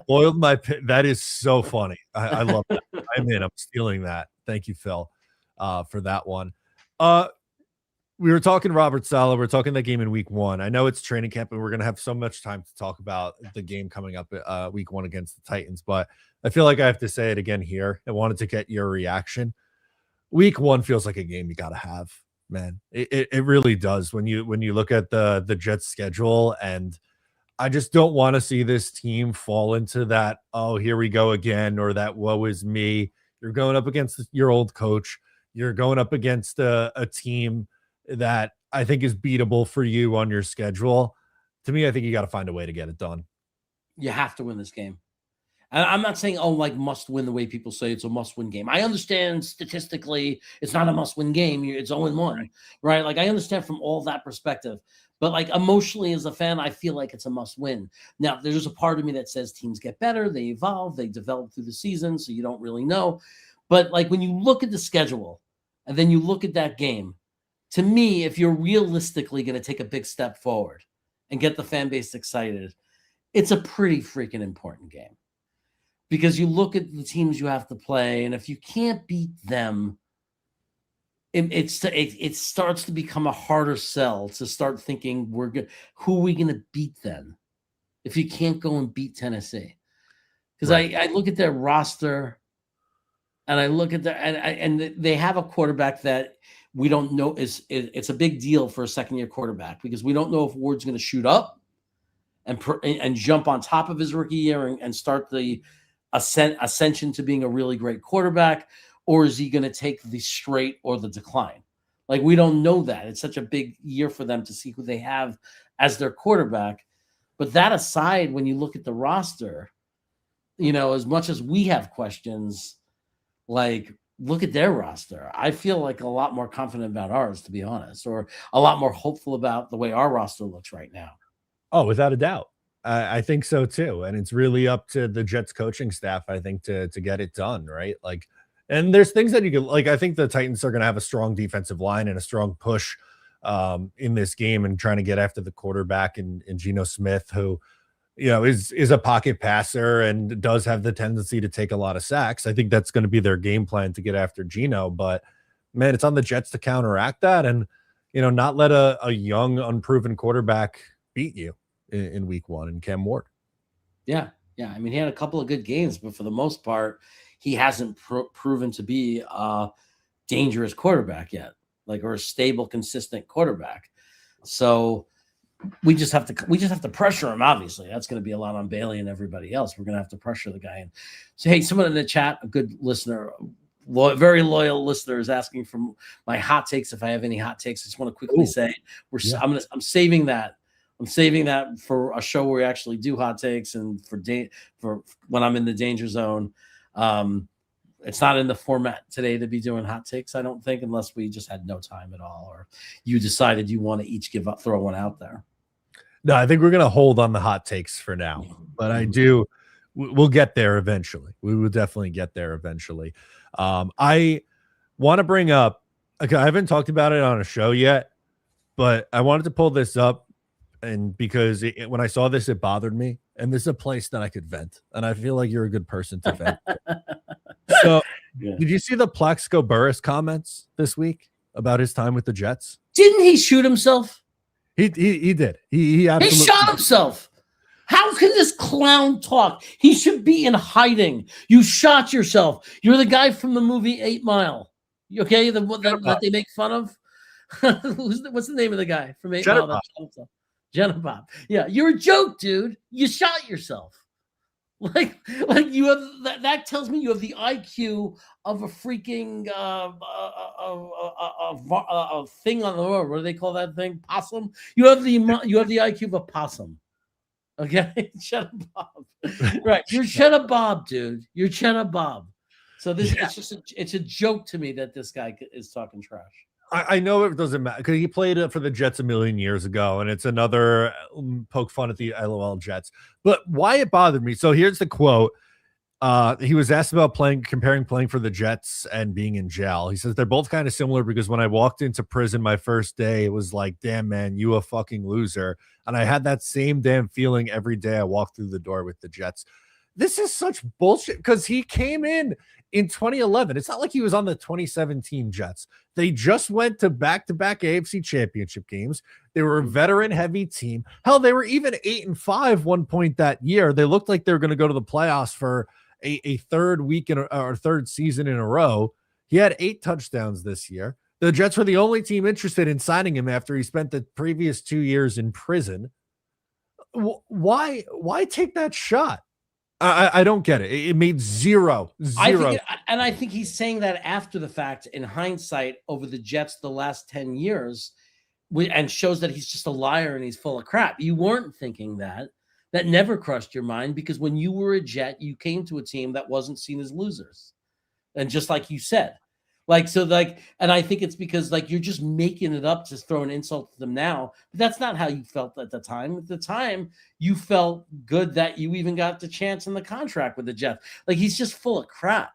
Boiled my pit. That is so funny. I love that. I'm stealing that. Thank you, Phil, for that one. We were talking Robert Saleh. We're talking that game in week 1. I know it's training camp, and we're going to have so much time to talk about the game coming up week 1 against the Titans, but I feel like I have to say it again here. I wanted to get your reaction. Week 1 feels like a game you got to have, man. It really does when you look at the Jets schedule, and I just don't want to see this team fall into that, oh, here we go again, or that woe is me. You're going up against your old coach. You're going up against a team that I think is beatable for you on your schedule. To me, I think you got to find a way to get it done. You have to win this game. And I'm not saying, must win the way people say it's a must win game. I understand statistically it's not a must win game. It's 0-1, right? Like I understand from all that perspective, but like emotionally as a fan, I feel like it's a must win. Now, there's a part of me that says teams get better, they evolve, they develop through the season. So you don't really know. But like when you look at the schedule and then you look at that game, to me, if you're realistically going to take a big step forward and get the fan base excited, it's a pretty freaking important game because you look at the teams you have to play, and if you can't beat them, it starts to become a harder sell to start thinking who are we going to beat then if you can't go and beat Tennessee? Because I look at their roster and I look at and they have a quarterback that we don't know it's a big deal for a second-year quarterback because we don't know if Ward's going to shoot up and jump on top of his rookie year and start the ascension to being a really great quarterback, or is he going to take the straight or the decline? Like we don't know that. It's such a big year for them to see who they have as their quarterback. But that aside, when you look at the roster, you know, as much as we have questions, like look at their roster. I feel like a lot more confident about ours, to be honest, or a lot more hopeful about the way our roster looks right now. Oh, without a doubt. I think so too. And it's really up to the Jets coaching staff, I think, to get it done, right? Like, and there's things that you can, like, I think the Titans are going to have a strong defensive line and a strong push in this game and trying to get after the quarterback and Geno Smith, who, you know, is a pocket passer and does have the tendency to take a lot of sacks. I think that's going to be their game plan to get after Geno, but man, it's on the Jets to counteract that and, you know, not let a young, unproven quarterback beat you in week 1 in Cam Ward. Yeah. Yeah. I mean, he had a couple of good games, but for the most part, he hasn't proven to be a dangerous quarterback yet, like, or a stable, consistent quarterback. So we just have to pressure him. Obviously, that's going to be a lot on Bailey and everybody else. We're going to have to pressure the guy. And so, hey, someone in the chat, a good listener, very loyal listener, is asking for my hot takes. If I have any hot takes, I just want to quickly say I'm saving that. I'm saving that for a show where we actually do hot takes and for when I'm in the danger zone. It's not in the format today to be doing hot takes, I don't think, unless we just had no time at all, or you decided you want to each throw one out there. No, I think we're going to hold on the hot takes for now, but we'll get there eventually. We will definitely get there eventually. I want to bring up, okay, I haven't talked about it on a show yet, but I wanted to pull this up. And because when I saw this, it bothered me. And this is a place that I could vent. And I feel like you're a good person to vent. So, Did you see the Plaxico Burress comments this week about his time with the Jets? Didn't he shoot himself? He did. He He absolutely shot himself. How can this clown talk? He should be in hiding. You shot yourself. You're the guy from the movie 8 Mile. Okay, the one that they make fun of. What's the name of the guy from 8 Mile? That shot himself? Jenna Bob. Yeah, you're a joke, dude. You shot yourself. Like you have that tells me you have the IQ of a freaking a thing on the road. What do they call that thing? Possum. You have the IQ of a possum. Okay, Cheddar Bob. Right, you're Cheddar Bob, dude. You're Cheddar Bob. So this it's a joke to me that this guy is talking trash. I know it doesn't matter because he played it for the Jets a million years ago, and it's another poke fun at the LOL Jets. But why it bothered me. So here's the quote. He was asked about comparing playing for the Jets and being in jail. He says they're both kind of similar because when I walked into prison my first day, it was like, damn, man, you a fucking loser. And I had that same damn feeling every day I walked through the door with the Jets. This is such bullshit because he came in 2011. It's not like he was on the 2017 Jets. They just went to back-to-back AFC championship games. They were a veteran-heavy team. Hell, they were even 8-5 one point that year. They looked like they were going to go to the playoffs for a third week or third season in a row. He had 8 touchdowns this year. The Jets were the only team interested in signing him after he spent the previous 2 years in prison. Why take that shot? I don't get it. It made zero. I think he's saying that after the fact, in hindsight, over the Jets the last 10 years, and shows that he's just a liar and he's full of crap. You weren't thinking that. That never crossed your mind because when you were a Jet, you came to a team that wasn't seen as losers. And just like you said, and I think it's because you're just making it up to throw an insult to them now. But that's not how you felt at the time. At the time, you felt good that you even got the chance in the contract with the Jets. He's just full of crap.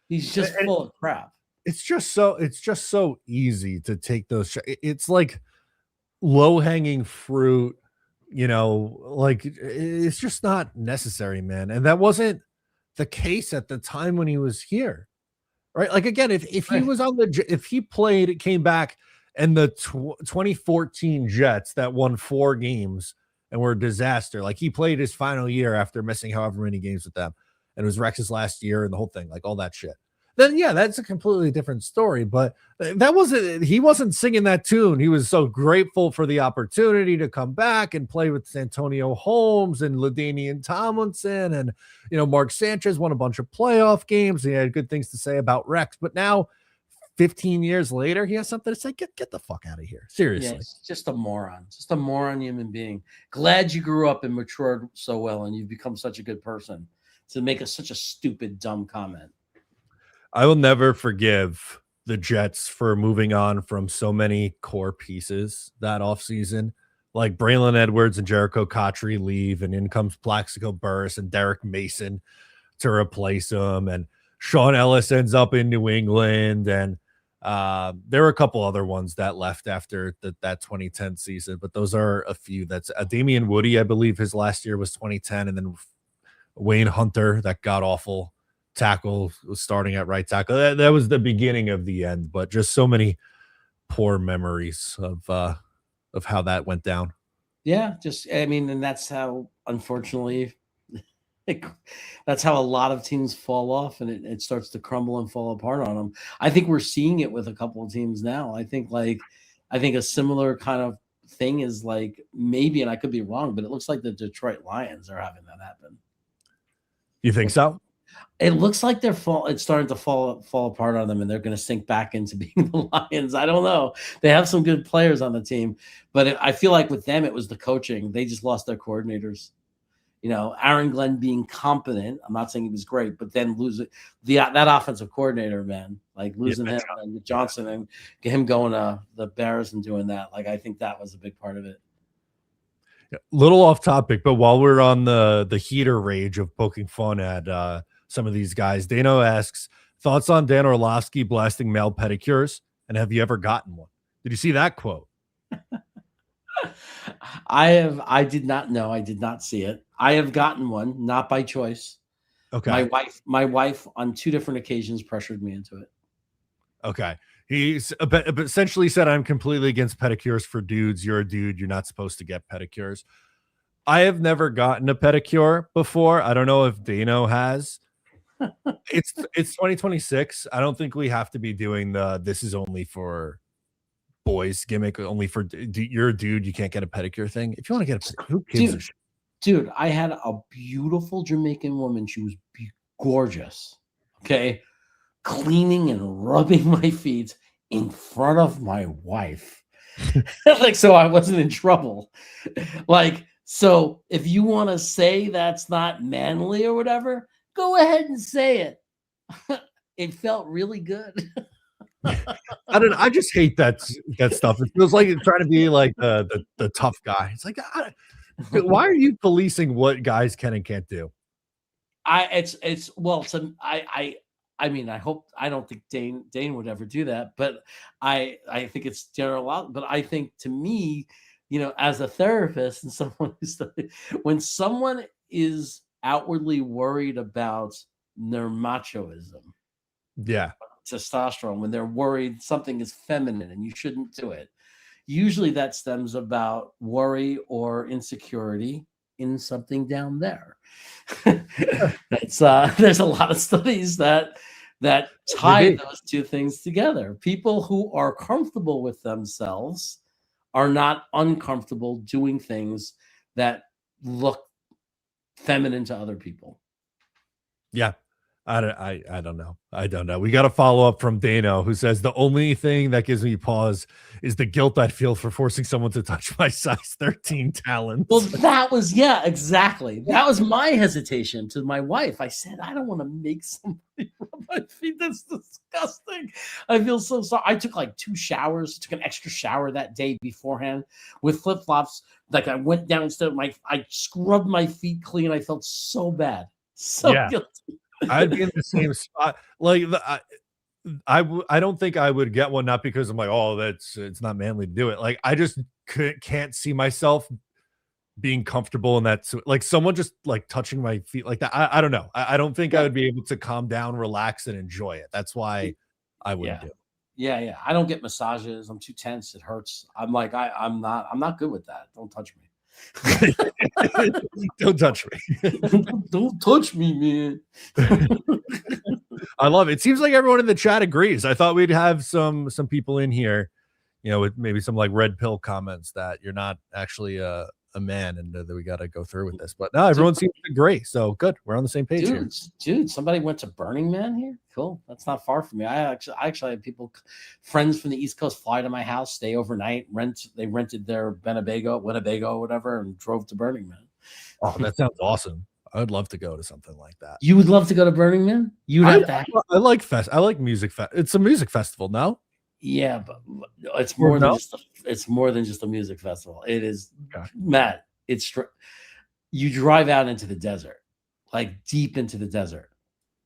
He's just full of crap. It's just so easy to take those. It's like low hanging fruit, it's just not necessary, man. And that wasn't the case at the time when he was here. Right. Again, if he was if he came back and the 2014 Jets that won 4 games and were a disaster, he played his final year after missing however many games with them, and it was Rex's last year and the whole thing, all that shit. Then yeah, that's a completely different story. But he wasn't singing that tune. He was so grateful for the opportunity to come back and play with Santonio Holmes and LaDainian Tomlinson, and Mark Sanchez won a bunch of playoff games. He had good things to say about Rex, but now 15 years later, he has something to say. Get the fuck out of here. Seriously. Yeah, just a moron human being. Glad you grew up and matured so well and you've become such a good person to make such a stupid, dumb comment. I will never forgive the Jets for moving on from so many core pieces that offseason. Braylon Edwards and Jericho Cotchery leave, and in comes Plaxico Burress and Derek Mason to replace him. And Sean Ellis ends up in New England. And there were a couple other ones that left after that 2010 season, but those are a few. That's Damian Woody, I believe his last year was 2010. And then Wayne Hunter, that god awful tackle, was starting at right tackle. That was the beginning of the end, but just so many poor memories of how that went down. Yeah, and that's how, unfortunately, that's how a lot of teams fall off, and it starts to crumble and fall apart on them. I think we're seeing it with a couple of teams now. I think a similar kind of thing is maybe, and I could be wrong, but it looks like the Detroit Lions are having that happen. You think so? It looks like it's starting to fall apart on them, and they're going to sink back into being the Lions. I don't know. They have some good players on the team, but I feel like with them, it was the coaching. They just lost their coordinators. Aaron Glenn being competent. I'm not saying he was great, but then losing that offensive coordinator, man, losing him and Johnson and him going to the Bears and doing that. I think that was a big part of it. Little off topic, but while we're on the heater rage of poking fun at some of these guys, Dano asks, thoughts on Dan Orlovsky blasting male pedicures, and have you ever gotten one? Did you see that quote? I did not know. I did not see it. I have gotten one, not by choice. Okay. My wife on 2 different occasions pressured me into it. Okay. He's essentially said, I'm completely against pedicures for dudes. You're a dude. You're not supposed to get pedicures. I have never gotten a pedicure before. I don't know if Dano has. It's 2026. I don't think we have to be doing the this is only for boys gimmick, only for you're a dude, you can't get a pedicure thing. If you want to get a pedicure, who gives a shit? Dude, I had a beautiful Jamaican woman. She was gorgeous. Okay. Cleaning and rubbing my feet in front of my wife. Like, so I wasn't in trouble. Like, so if you want to say that's not manly or whatever, go ahead and say it. It felt really good. I just hate that stuff. It feels like it's trying to be like the tough guy. It's like, why are you policing what guys can and can't do? I mean, I hope, I don't think Dane would ever do that, but I think it's general. But I think, to me, you know, as a therapist and someone who's when someone is outwardly worried about their machoism, yeah, testosterone, when they're worried something is feminine and you shouldn't do it, usually that stems about worry or insecurity in something down there. It's there's a lot of studies that tie those two things together. People who are comfortable with themselves are not uncomfortable doing things that look feminine to other people. Yeah. I don't know. I don't know. We got a follow up from Dano, who says the only thing that gives me pause is the guilt I feel for forcing someone to touch my size 13 talents. Well, that was, yeah, exactly. That was my hesitation to my wife. I said, I don't want to make somebody rub my feet. That's disgusting. I feel so sorry. I took like 2 showers, took an extra shower that day beforehand with flip flops. Like, I went downstairs, I scrubbed my feet clean. I felt so bad. So guilty. I'd be in the same spot. Like, I don't think I would get one, not because I'm like, oh, it's not manly to do it. Like, I just can't see myself being comfortable in that. Like, someone just like touching my feet like that. I don't know. I don't think I would be able to calm down, relax, and enjoy it. That's why I wouldn't do it. Yeah. I don't get massages. I'm too tense. It hurts. I'm like, I'm not good with that. Don't touch me. Don't touch me. Don't touch me, man. I love it. It seems like everyone in the chat agrees. I thought we'd have some people in here, you know, with maybe some like red pill comments that you're not actually a man and that we got to go through with this. But no, everyone seems to agree. So good. We're on the same page here. Dude, somebody went to Burning Man here. Cool. That's not far from me. I actually had friends from the East Coast fly to my house, stay overnight, they rented their Winnebago, whatever, and drove to Burning Man. Oh, that sounds awesome. I would love to go to something like that. You would love to go to Burning Man? I like music. It's a music festival, no? Yeah, but it's more than just a music festival. It is, Matt. You drive out into the desert, like deep into the desert,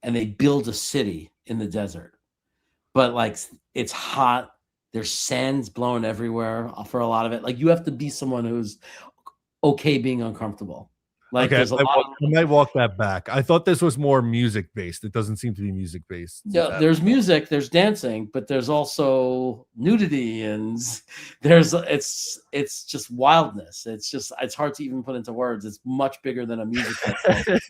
and they build a city in the desert. But like, it's hot. There's sands blowing everywhere for a lot of it. Like, you have to be someone who's okay being uncomfortable. Like, okay, I might walk that back. I thought this was more music based. It doesn't seem to be music based. Yeah, there's music, there's dancing, but there's also nudity, and it's just wildness. It's hard to even put into words. It's much bigger than a music festival.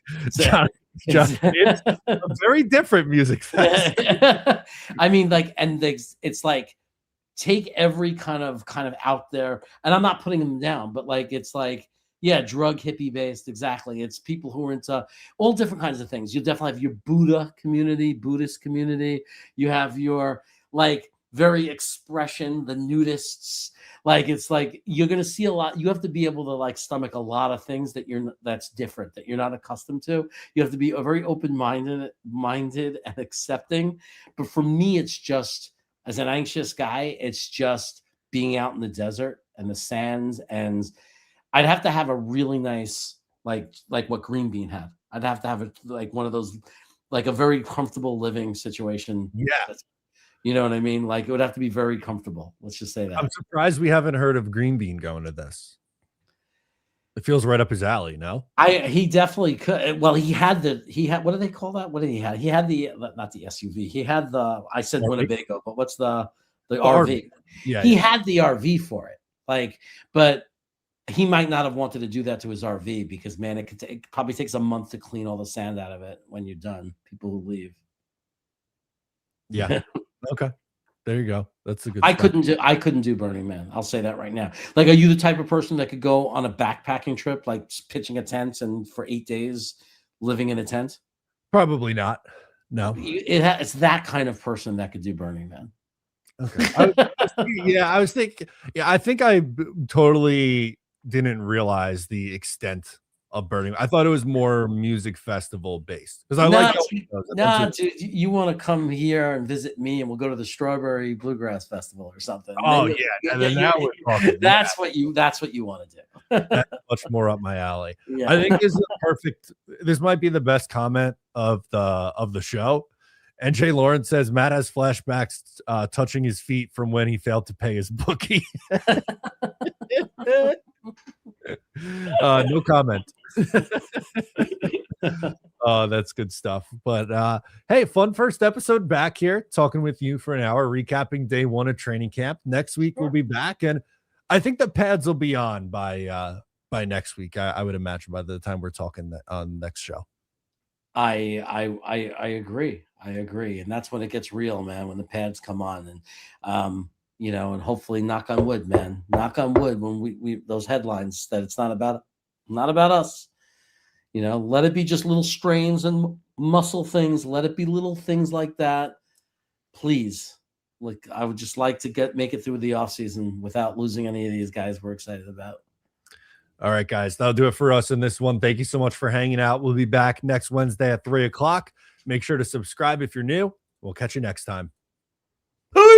It's a very different music festival. I mean, like, and it's like, take every kind of out there, and I'm not putting them down, but like, it's like, yeah, drug hippie based. Exactly. It's people who are into all different kinds of things. You definitely have your Buddhist community. You have your like very expression, the nudists. Like, it's like, you're going to see a lot. You have to be able to like stomach a lot of things that's different, that you're not accustomed to. You have to be a very open-minded and accepting. But for me, it's just, as an anxious guy, it's just being out in the desert and the sands, and I'd have to have a really nice, like what Green Bean had. I'd have to have it like one of those, like a very comfortable living situation. Yeah. You know what I mean? Like, it would have to be very comfortable. Let's just say that. I'm surprised we haven't heard of Green Bean going to this. It feels right up his alley. No, He definitely could. Well, he had what do they call that? What did he have? He had the not the SUV. He had I said RV? Winnebago, but what's the RV. RV? Yeah, He yeah. had the RV for it. Like, but he might not have wanted to do that to his RV because man, it probably takes a month to clean all the sand out of it when you're done. People who leave. Yeah. Okay. There you go. That's a good I stuff. couldn't do Burning Man. I'll say that right now. Like, are you the type of person that could go on a backpacking trip, like pitching a tent and for 8 days living in a tent? Probably not. No. It's that kind of person that could do Burning Man. Okay. I was thinking. Yeah, I think I totally didn't realize the extent of Burning. I thought it was more music festival based because I like. Dude, you want to come here and visit me, and we'll go to the Strawberry Bluegrass Festival or something. Oh yeah, and then now we're talking. That's what you want to do. That's much more up my alley. Yeah. I think this is perfect. This might be the best comment of the show. NJ Lawrence says Matt has flashbacks touching his feet from when he failed to pay his bookie. No comment. Oh, that's good stuff. But hey, fun first episode back here, talking with you for an hour, recapping day 1 of training camp. Next week we'll be back, and I think the pads will be on by next week. I would imagine by the time we're talking on next show. I agree. I agree, and that's when it gets real, man. When the pads come on, and and hopefully, knock on wood, man. Knock on wood. When we those headlines that it's not about us. Let it be just little strains and muscle things. Let it be little things like that, please. Like, I would just like to make it through the off season without losing any of these guys we're excited about. All right, guys, that'll do it for us in this one. Thank you so much for hanging out. We'll be back next Wednesday at 3:00. Make sure to subscribe if you're new. We'll catch you next time.